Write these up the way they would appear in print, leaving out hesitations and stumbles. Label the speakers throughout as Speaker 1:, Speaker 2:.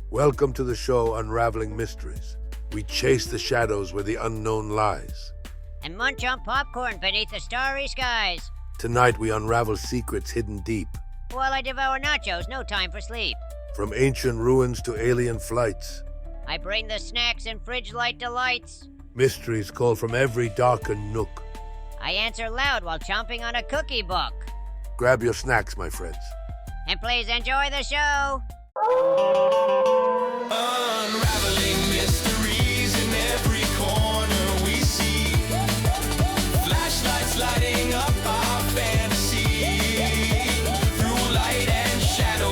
Speaker 1: Welcome to the show Unraveling Mysteries. We chase the shadows where the unknown lies.
Speaker 2: And munch on popcorn beneath the starry skies.
Speaker 1: Tonight we unravel secrets hidden deep.
Speaker 2: While I devour nachos, no time for sleep.
Speaker 1: From ancient ruins to alien flights.
Speaker 2: I bring the snacks and fridge-light delights.
Speaker 1: Mysteries call from every darkened nook.
Speaker 2: I answer loud while chomping on a cookie book.
Speaker 1: Grab your snacks, my friends.
Speaker 2: And please enjoy the show.
Speaker 3: Unraveling mysteries in every corner we see. Flashlights lighting up our fantasy. Through light and shadow,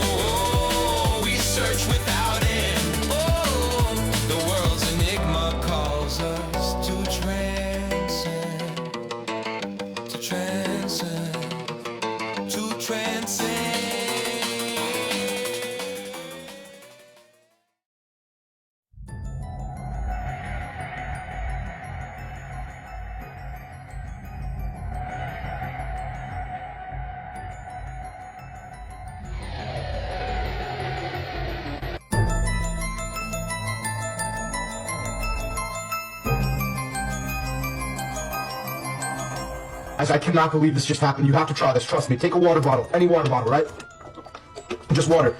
Speaker 3: we search without end. Oh, the world's enigma calls us to transcend. To transcend. To transcend.
Speaker 4: I cannot believe this just happened. You have to try this. Trust me. Take a water bottle. Any water bottle, right? Just water.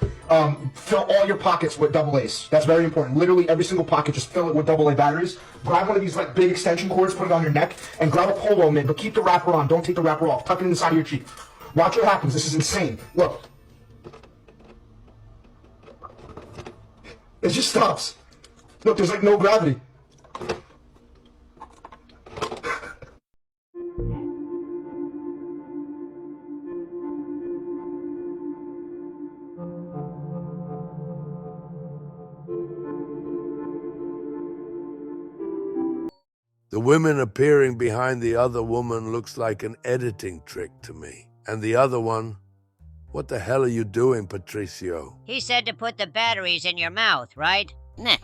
Speaker 4: Fill all your pockets with AA. That's very important. Literally every single pocket, just fill it with AA batteries. Grab one of these like big extension cords, put it on your neck, and grab a polo mid, but keep the wrapper on. Don't take the wrapper off. Tuck it inside of your cheek. Watch what happens. This is insane. Look. It just stops. Look, there's like no gravity.
Speaker 1: The women appearing behind the other woman looks like an editing trick to me. And the other one, what the hell are you doing, Patricio?
Speaker 2: He said to put the batteries in your mouth, right? Nah.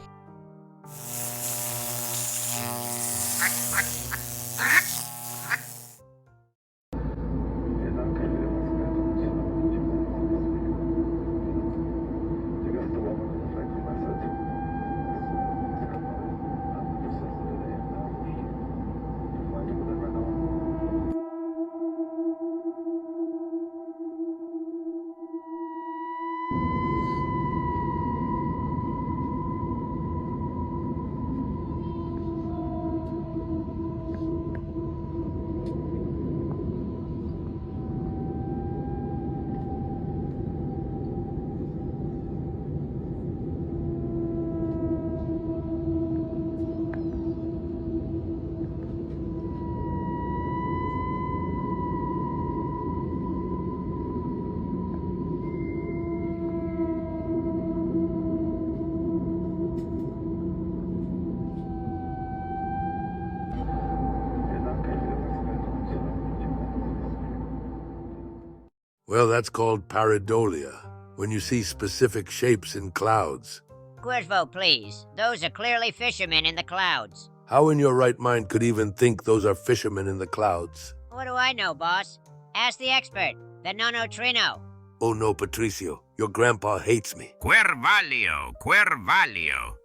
Speaker 1: Well, that's called pareidolia, when you see specific shapes in clouds.
Speaker 2: Cuervo, please. Those are clearly fishermen in the clouds.
Speaker 1: How in your right mind could even think those are fishermen in the clouds?
Speaker 2: What do I know, boss? Ask the expert, the Nono Trino.
Speaker 1: Oh no, Patricio, your grandpa hates me.
Speaker 5: Cuervalio.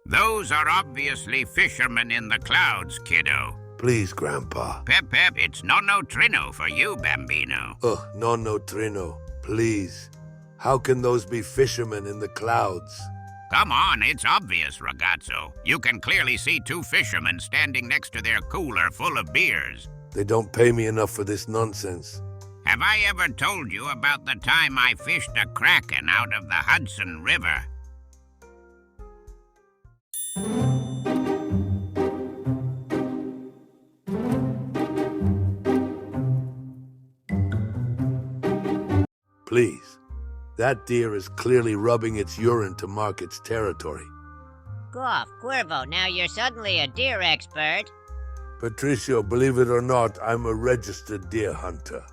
Speaker 5: Those are obviously fishermen in the clouds, kiddo.
Speaker 1: Please, Grandpa.
Speaker 5: Pep, it's no trino for you, Bambino.
Speaker 1: Ugh, no, Trino. Please. How can those be fishermen in the clouds?
Speaker 5: Come on, it's obvious, ragazzo. You can clearly see two fishermen standing next to their cooler full of beers.
Speaker 1: They don't pay me enough for this nonsense.
Speaker 5: Have I ever told you about the time I fished a kraken out of the Hudson River?
Speaker 1: Please. That deer is clearly rubbing its urine to mark its territory.
Speaker 2: Go off, Cuervo. Now you're suddenly a deer expert.
Speaker 1: Patricio, believe it or not, I'm a registered deer hunter.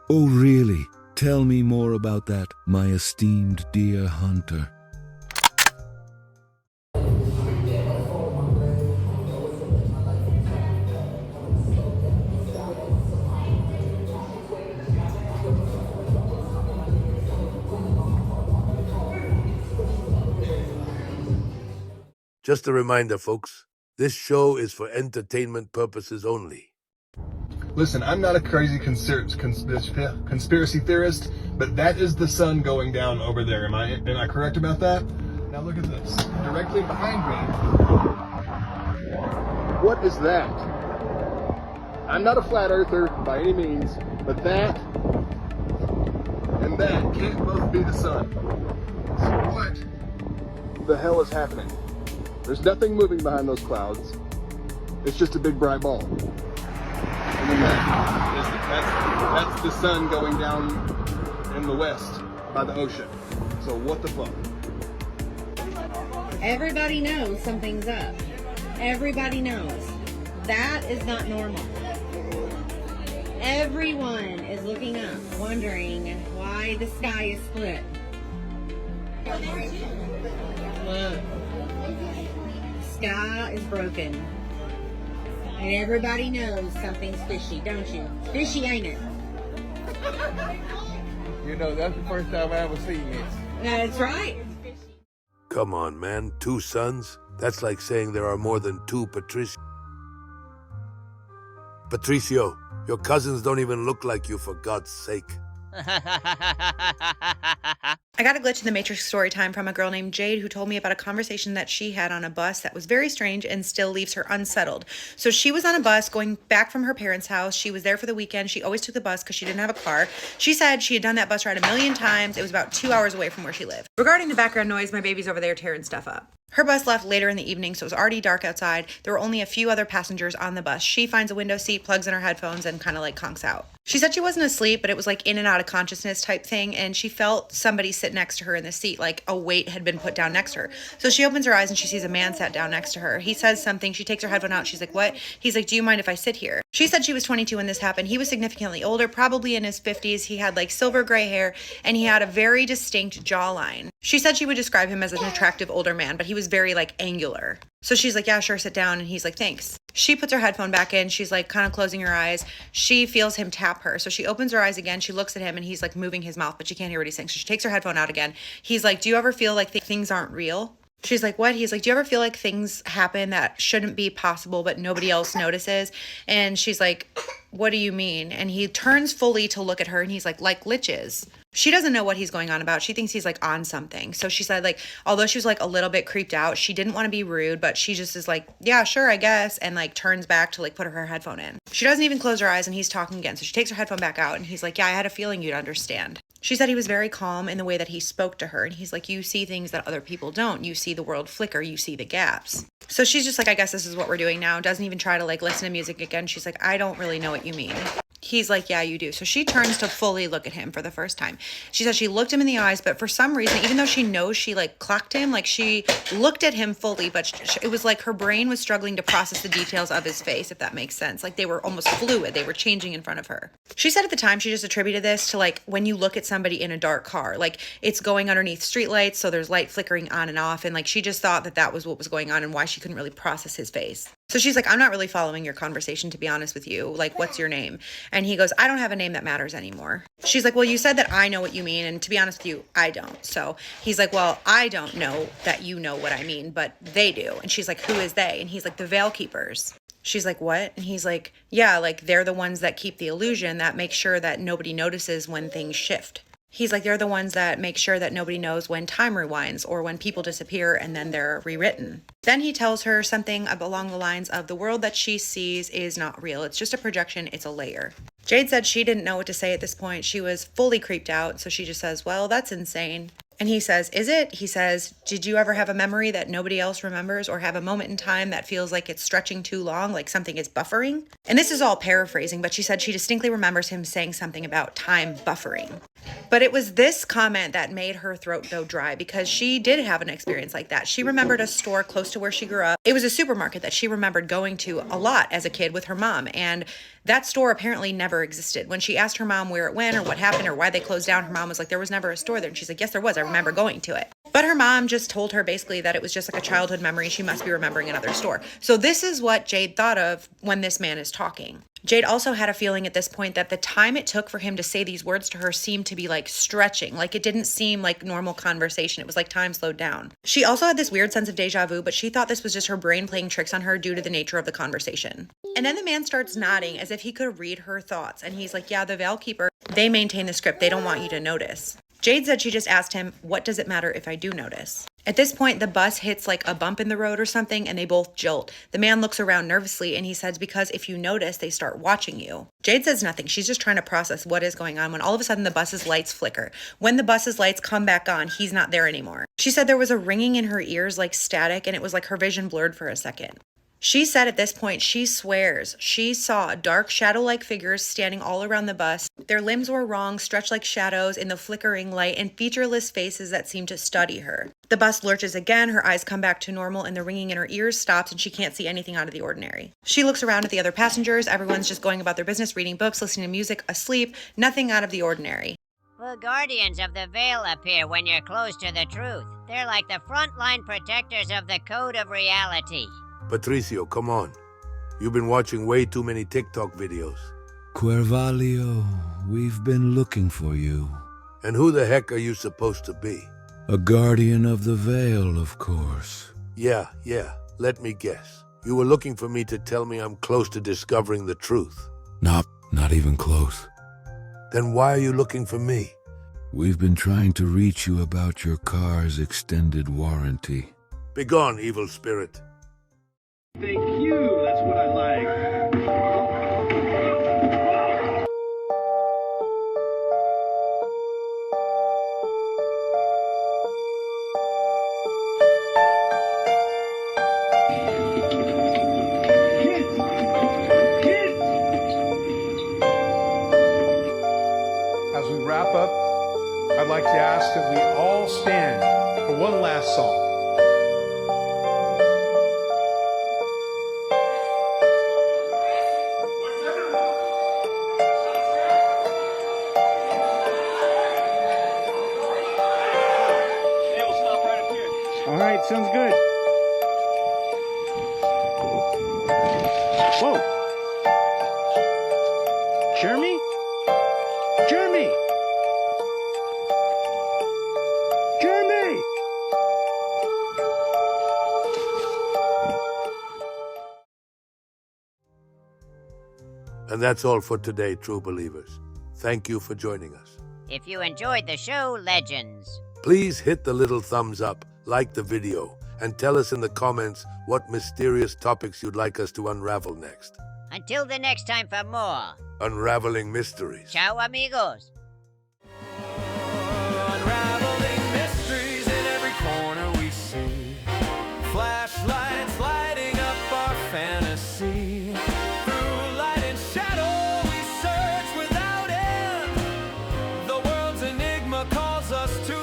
Speaker 6: Oh, really? Tell me more about that, my esteemed deer hunter.
Speaker 1: Just a reminder, folks, this show is for entertainment purposes only.
Speaker 4: Listen, I'm not a crazy conspiracy theorist, but that is the sun going down over there. Am I correct about that? Now look at this. Directly behind me. What is that? I'm not a flat earther by any means, but that and that can't both be the sun. So what the hell is happening? There's nothing moving behind those clouds. It's just a big bright ball. And then that's the sun going down in the west by the ocean. So what the fuck?
Speaker 7: Everybody knows something's up. Everybody knows. That is not normal. Everyone is looking up, wondering why the sky is split. Look. The sky is broken. And everybody knows something's fishy, don't you? Fishy, ain't it?
Speaker 8: You know, that's the first time I ever seen this.
Speaker 7: That's right.
Speaker 1: Come on, man. 2 suns? That's like saying there are more than 2 Patricio. Patricio, your cousins don't even look like you, for God's sake.
Speaker 9: I got a glitch in the Matrix story time from a girl named Jade who told me about a conversation that she had on a bus that was very strange and still leaves her unsettled. So she was on a bus going back from her parents' house. She was there for the weekend. She always took the bus because she didn't have a car. She said she had done that bus ride 1,000,000 times. It was about 2 hours away from where she lived. Regarding the background noise, my baby's over there tearing stuff up. Her bus left later in the evening, so it was already dark outside. There were only a few other passengers on the bus. She finds a window seat, plugs in her headphones, and kind of like conks out. She said she wasn't asleep, but it was like in and out of consciousness type thing, and she felt somebody sit next to her in the seat, like a weight had been put down next to her. So she opens her eyes and she sees a man sat down next to her. He says something. She takes her headphone out. She's like, "What?" He's like, "Do you mind if I sit here?" She said she was 22 when this happened. He was significantly older, probably in his 50s. He had like silver gray hair, and he had a very distinct jawline. She said she would describe him as an attractive older man, but he was very like angular. So she's like, "Yeah, sure, sit down." And he's like, "Thanks." She puts her headphone back in. She's like kind of closing her eyes. She feels him tap her. So she opens her eyes again. She looks at him and he's like moving his mouth, but she can't hear what he's saying. So she takes her headphone out again. He's like, "Do you ever feel like things aren't real?" She's like, "What?" He's like, "Do you ever feel like things happen that shouldn't be possible, but nobody else notices?" And she's like, "What do you mean?" And he turns fully to look at her and he's like glitches. She doesn't know what he's going on about. She thinks he's like on something. So she said like, although she was like a little bit creeped out, she didn't want to be rude, but she just is like, "Yeah, sure, I guess." And like turns back to like put her headphone in. She doesn't even close her eyes and he's talking again. So she takes her headphone back out and he's like, "Yeah, I had a feeling you'd understand." She said he was very calm in the way that he spoke to her. And he's like, "You see things that other people don't. You see the world flicker. You see the gaps." So she's just like, "I guess this is what we're doing now." Doesn't even try to like listen to music again. She's like, "I don't really know what you mean." He's like, "Yeah, you do." So she turns to fully look at him for the first time. She said she looked him in the eyes, but for some reason, even though she knows she like clocked him, like she looked at him fully, but it was like her brain was struggling to process the details of his face, if that makes sense. Like they were almost fluid. They were changing in front of her. She said at the time, she just attributed this to like when you look at somebody in a dark car, like it's going underneath streetlights. So there's light flickering on and off. And like, she just thought that that was what was going on and why she couldn't really process his face. So she's like, "I'm not really following your conversation, to be honest with you. Like, what's your name?" And he goes, "I don't have a name that matters anymore." She's like, "Well, you said that I know what you mean. And to be honest with you, I don't." So he's like, "Well, I don't know that you know what I mean, but they do." And she's like, "Who is they?" And he's like, "The veil keepers." She's like, "What?" And he's like, "Yeah, like they're the ones that keep the illusion, that make sure that nobody notices when things shift." He's like, "They're the ones that make sure that nobody knows when time rewinds or when people disappear and then they're rewritten." Then he tells her something along the lines of the world that she sees is not real. It's just a projection. It's a layer. Jade said she didn't know what to say at this point. She was fully creeped out. So she just says, "Well, that's insane." And he says, "Is it?" He says, "Did you ever have a memory that nobody else remembers or have a moment in time that feels like it's stretching too long, like something is buffering?" And this is all paraphrasing, but she said she distinctly remembers him saying something about time buffering. But it was this comment that made her throat go dry because she did have an experience like that. She remembered a store close to where she grew up. It was a supermarket that she remembered going to a lot as a kid with her mom. And that store apparently never existed. When she asked her mom where it went or what happened or why they closed down, her mom was like, "There was never a store there." And she's like, "Yes, there was. I remember going to it." But her mom just told her basically that it was just like a childhood memory. She must be remembering another store. So this is what Jade thought of when this man is talking. Jade also had a feeling at this point that the time it took for him to say these words to her seemed to be like stretching. Like it didn't seem like normal conversation. It was like time slowed down. She also had this weird sense of deja vu, but she thought this was just her brain playing tricks on her due to the nature of the conversation. And then the man starts nodding as if he could read her thoughts. And he's like, yeah, the Veil Keeper, they maintain the script. They don't want you to notice. Jade said she just asked him, what does it matter if I do notice? At this point, the bus hits like a bump in the road or something, and they both jolt. The man looks around nervously, and he says, because if you notice, they start watching you. Jade says nothing. She's just trying to process what is going on when all of a sudden the bus's lights flicker. When the bus's lights come back on, he's not there anymore. She said there was a ringing in her ears like static, and it was like her vision blurred for a second. She said at this point, she swears she saw dark shadow-like figures standing all around the bus. Their limbs were wrong, stretched like shadows in the flickering light, and featureless faces that seemed to study her. The bus lurches again, her eyes come back to normal, and the ringing in her ears stops, and she can't see anything out of the ordinary. She looks around at the other passengers. Everyone's just going about their business, reading books, listening to music, asleep, nothing out of the ordinary.
Speaker 2: The guardians of the veil appear when you're close to the truth. They're like the frontline protectors of the code of reality.
Speaker 1: Patricio, come on. You've been watching way too many TikTok videos.
Speaker 6: Cuervalio, we've been looking for you.
Speaker 1: And who the heck are you supposed to be?
Speaker 6: A guardian of the veil, of course.
Speaker 1: Yeah, let me guess. You were looking for me to tell me I'm close to discovering the truth.
Speaker 6: Nope, not even close.
Speaker 1: Then why are you looking for me?
Speaker 6: We've been trying to reach you about your car's extended warranty.
Speaker 1: Begone, evil spirit.
Speaker 10: Thank you, that's what I like.
Speaker 11: As we wrap up, I'd like to ask that we all stand for one last song.
Speaker 10: All right, sounds good. Whoa. Jeremy? Jeremy! Jeremy!
Speaker 1: And that's all for today, true believers. Thank you for joining us.
Speaker 2: If you enjoyed the show, legends,
Speaker 1: Please hit the little thumbs up, like the video, and tell us in the comments what mysterious topics you'd like us to unravel next.
Speaker 2: until the next time for more.
Speaker 1: Unraveling mysteries.
Speaker 2: Ciao, amigos.
Speaker 3: Unraveling mysteries in every corner we see. Flashlights lighting up our fantasy. Through light and shadow we search without end. The world's enigma calls us to